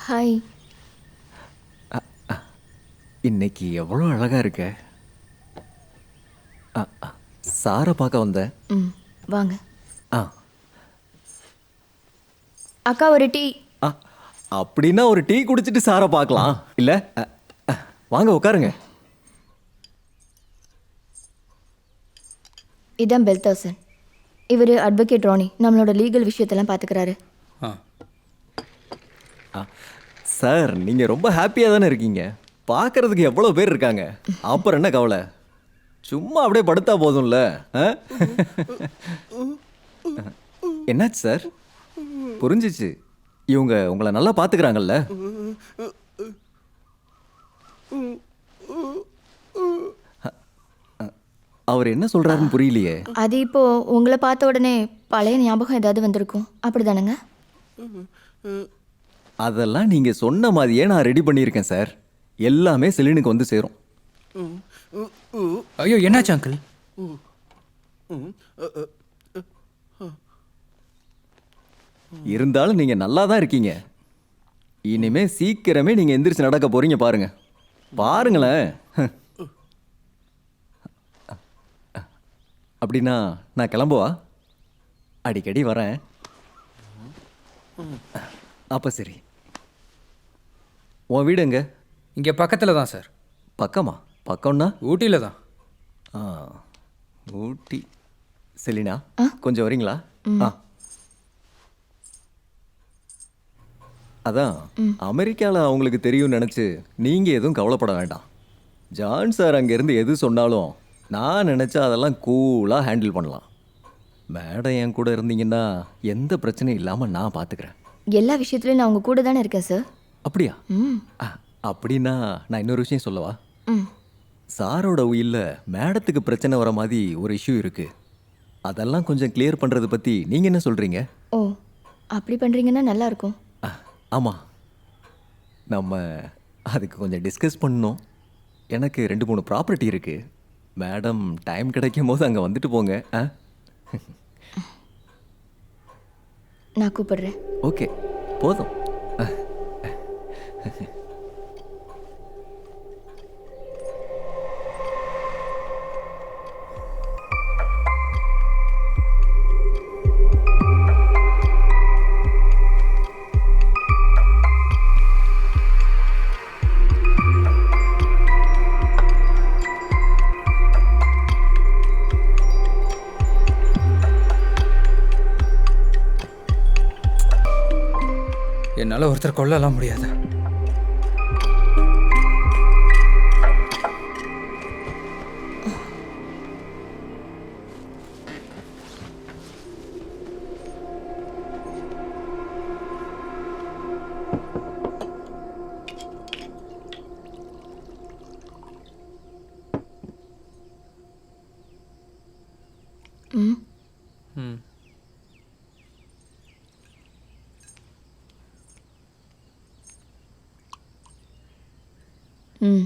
Hi. இன்னைக்கு எவ்வளோ அழகா இருக்க. சாரை பார்க்க வந்தேன். ம், வாங்க. ஆ அக்கா ஒரு டீ. ஆ அப்படின்னா ஒரு டீ குடிச்சிட்டு சாரை பார்க்கலாம் இல்ல. வாங்க உட்காருங்க. இதான் பெல்தாசன். இவர் அட்வொகேட் ராணி, நம்மளோட லீகல் விஷயத்தெல்லாம் பார்த்துக்கிறாரு. சார் நீங்க ரொம்ப ஹாப்பியா தானே இருக்கீங்க. பார்க்கறதுக்கு எவ்வளோ பேர் இருக்காங்க. அப்புறம் என்ன கவலை, சும்மா அப்படியே படுத்தா போதும்ல. ஆ? என்னாச்சு சார்? புரிஞ்சிச்சு, இவங்க உங்களை நல்லா பார்த்துக்கிறாங்கல்ல. அவர் என்ன சொல்றாருன்னு புரியலையே. அது இப்போ உங்களை பார்த்த உடனே பழைய ஞாபகம் ஏதாவது வந்திருக்கும், அப்படிதானங்க? அதெல்லாம் நீங்க சொன்ன மாதிரியே நான் ரெடி பண்ணியிருக்கேன் சார். எல்லாமே செலினுக்கு வந்து சேரும். ஐயோ என்னாச்சு அங்கிள்? இருந்தாலும் நீங்க நல்லா தான் இருக்கீங்க. இனிமே சீக்கிரமே நீங்க எந்திரிச்சு நடக்க போறீங்க பாருங்க. பாருங்களேன். அப்படின்னா நான் கிளம்புவா? அடிக்கடி வரேன். அப்ப சரி. உன் வீடு எங்க? இங்கே பக்கத்தில் தான் சார். பக்கமா? பக்கம்னா? ஊட்டியில் தான். ஆ, ஊட்டி. செலினா கொஞ்சம் வரீங்களா? ஆ, அதான் அமெரிக்காவில் அவங்களுக்கு தெரியும்னு நினச்சி நீங்கள் எதுவும் கவலைப்பட வேண்டாம். ஜான் சார் அங்கேருந்து எது சொன்னாலும் நான் நினச்சா அதெல்லாம் கூலாக ஹேண்டில் பண்ணலாம். மேடம் என் கூட இருந்தீங்கன்னா எந்த பிரச்சனையும் இல்லாமல் நான் பார்த்துக்கிறேன். எல்லா விஷயத்துலையும் நான் உங்கள் கூட தானே இருக்கேன் சார். அப்படியா? ம். அப்படின்னா நான் இன்னொரு விஷயம் சொல்லவா? ம். சாரோட உயிரில் மேடத்துக்கு பிரச்சனை வர மாதிரி ஒரு இஷ்யூ இருக்குது. அதெல்லாம் கொஞ்சம் கிளியர் பண்ணுறதை பற்றி நீங்கள் என்ன சொல்கிறீங்க? ஓ, அப்படி பண்ணுறீங்கன்னா நல்லாயிருக்கும். ஆமாம், நம்ம அதுக்கு கொஞ்சம் டிஸ்கஸ் பண்ணணும். எனக்கு 2-3 ப்ராப்பர்ட்டி இருக்குது. மேடம் டைம் கிடைக்கும் போது அங்கே வந்துட்டு போங்க. நான் கூப்பிடுறேன். ஓகே, போதும். என்னால் ஒருத்தர் கொல்லலாம் முடியாது. ம். ம். ம்.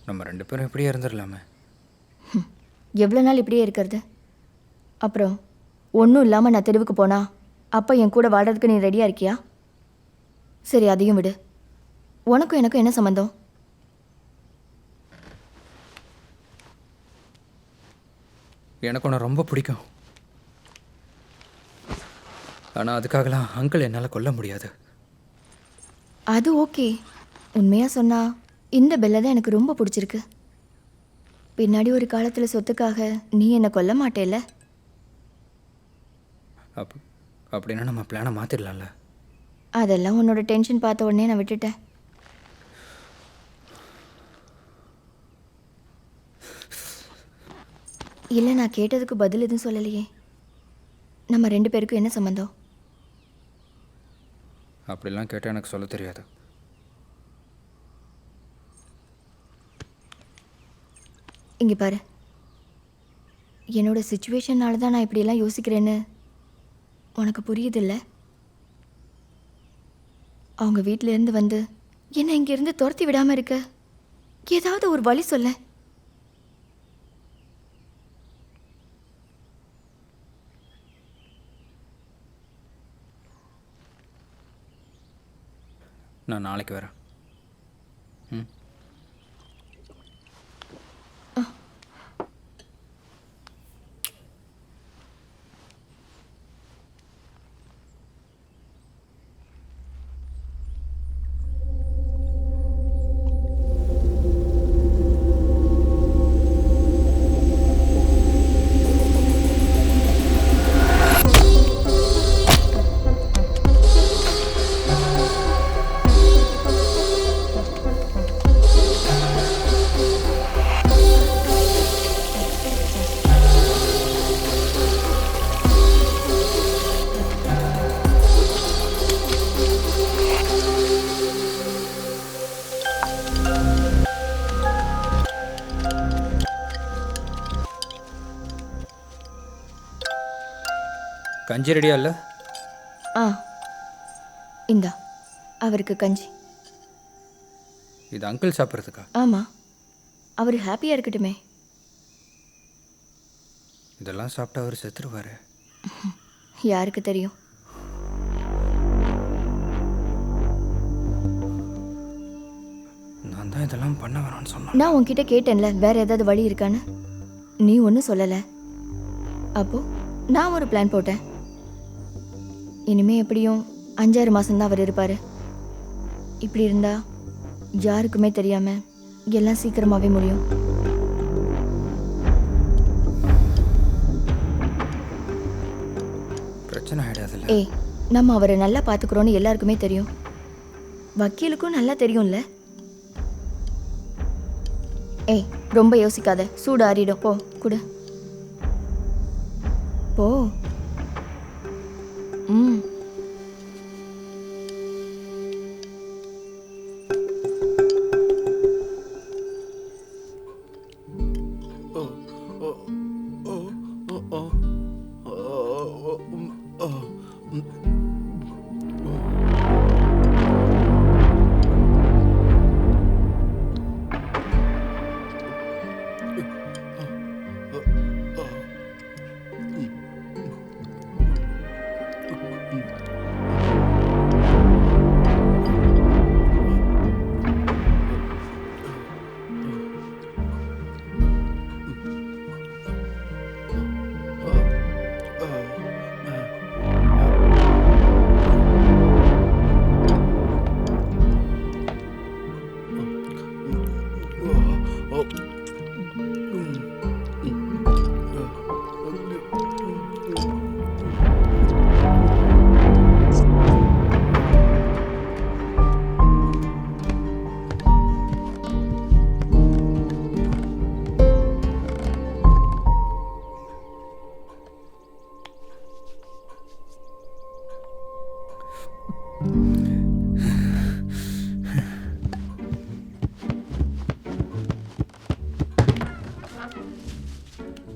நம்ம 2 பேரும் இப்படியே இருந்துடலாமே. எவ்வளோ நாள் இப்படியே இருக்கிறது? அப்புறம் ஒன்றும் இல்லாமல் நான் தெருவுக்கு போனா அப்போ என் கூட வாடுறதுக்கு நீ ரெடியாக இருக்கியா? சரி, அதையும் விடு. உனக்கும் எனக்கும் என்ன சம்மந்தம்? எனக்கு உன்னை ரொம்ப பிடிக்கும். ஆனால் அதுக்காகலாம் அங்கிள் என்னால் கொல்ல முடியாது. அது ஓகே. உண்மையாக சொன்னா இந்த பெல்லை தான் எனக்கு ரொம்ப பிடிச்சிருக்கு. பின்னாடி ஒரு காலத்தில் சொத்துக்காக நீ என்னை கொல்ல மாட்டேல்ல? அப்படின்னா நம்ம பிளானை மாற்றிடலாம்ல. அதெல்லாம் உன்னோட டென்ஷன் பார்த்த உடனே நான் விட்டுட்டேன். இல்லை, நான் கேட்டதுக்கு பதில் எதுவும் சொல்லலையே. நம்ம 2 பேருக்கும் என்ன சம்மந்தம்? அப்படிலாம் கேட்டால் எனக்கு சொல்ல தெரியாது. இங்கே பாரு, என்னோட சுச்சுவேஷனால தான் நான் இப்படியெல்லாம் யோசிக்கிறேன்னு உனக்கு புரியுதில்ல? அவங்க வீட்டிலேருந்து வந்து என்னை இங்கேருந்து துரத்தி விடாமல் இருக்க ஏதாவது ஒரு வழி சொல்ல. நான் நாளைக்கு வரேன். ம். கஞ்சி ரெடியா இல்லை? ஆ, இந்தா அவருக்கு கஞ்சி. இது அங்கிள் சாப்பிட்றதுக்கா? ஆமாம், அவர் ஹாப்பியாக இருக்கட்டுமே. இதெல்லாம் சாப்பிட்டா அவர் செத்துருவாரு. யாருக்கு தெரியும்? நான் தான் இதெல்லாம் பண்ண வேணாம்னு சொன்னேன். நான் உன்கிட்ட கேட்டேன்ல வேற ஏதாவது வழி இருக்கான்னு, நீ ஒன்றும் சொல்லலை. அப்போ நான் ஒரு பிளான் போட்டேன். இனிமே எப்படியும் 5-6 மாதம்தான் அவர் இருப்பார். இப்படி இருந்தா யாருக்குமே தெரியாம எல்லாம் சீக்கிரமாகவே முடியும். பிரச்சனை ஆகிடாதுல்ல? ஏய், நம்ம அவரை நல்லா பார்த்துக்கிறோன்னு எல்லாருக்குமே தெரியும். வக்கீலுக்கும் நல்லா தெரியும்ல. ஏய், ரொம்ப யோசிக்காத, சூடு ஆறிடும். போ குடு, போ. ம்.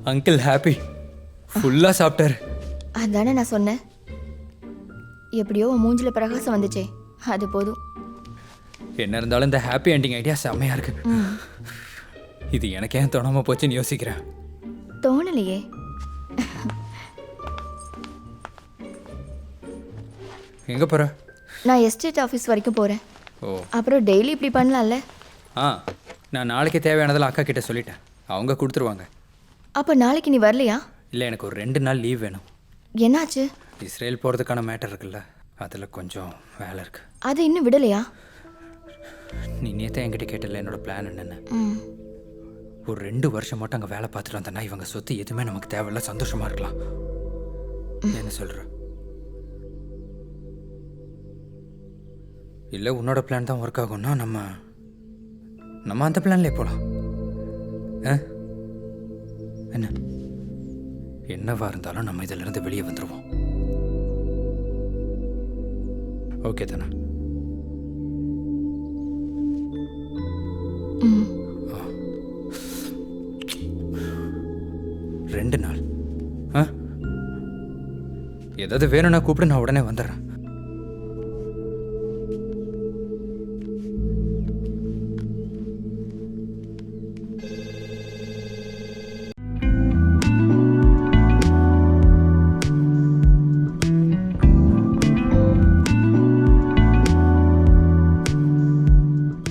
அங்கிள் ஹாப்பி, ஃபுல்லாக சாப்பிட்டாரு. அதானே நான் சொன்னேன். எப்படியோ உன் மூஞ்சில பிரகாசம் வந்துச்சே, அது போதும். என்ன இருந்தாலும் இந்த ஹாப்பி எண்டிங் ஐடியா செம்மையாக இருக்கு. இது எனக்கு ஏன் தோணாமல் போச்சுன்னு யோசிக்கிறேன். தோணலையே. எங்கே போகிற? நான் எஸ்டேட் ஆஃபீஸ் வரைக்கும் போகிறேன். ஓ, அப்புறம் டெய்லி இப்படி பண்ணலாம்ல. ஆ, நான் நாளைக்கு தேவையானதெல்லாம் அக்கா கிட்ட சொல்லிட்டேன், அவங்க கொடுத்துருவாங்க. அப்போ நாளைக்கு நீ வரலையா? இல்லை, எனக்கு ஒரு 2 நாள் லீவ் வேணும். என்னாச்சு? இஸ்ரேல் போகிறதுக்கான மேட்டர் இருக்குல்ல, அதில் கொஞ்சம் வேலை இருக்குது. அது இன்னும் விடலையா? நீ நேற்று என்கிட்ட கேட்டல என்னோட பிளான் என்னென்னு. ம். ஒரு 2 வருஷம் மட்டும் அங்கே வேலை பார்த்துட்டு வந்தேன்னா இவங்க சொத்து எதுவுமே நமக்கு தேவையில்ல, சந்தோஷமாக இருக்கலாம். என்ன சொல்கிற? இல்லை உன்னோட பிளான் தான் ஒர்க் ஆகும்னா நம்ம அந்த பிளான்லேயே போகலாம். என்ன என்னவா இருந்தாலும் நம்ம இதிலிருந்து வெளியே வந்துடுவோம். ஓகே தானே? ம் 2 நாள். ஏதாவது வேணும்னா கூப்பிடு, நான் உடனே வந்துடுறேன்.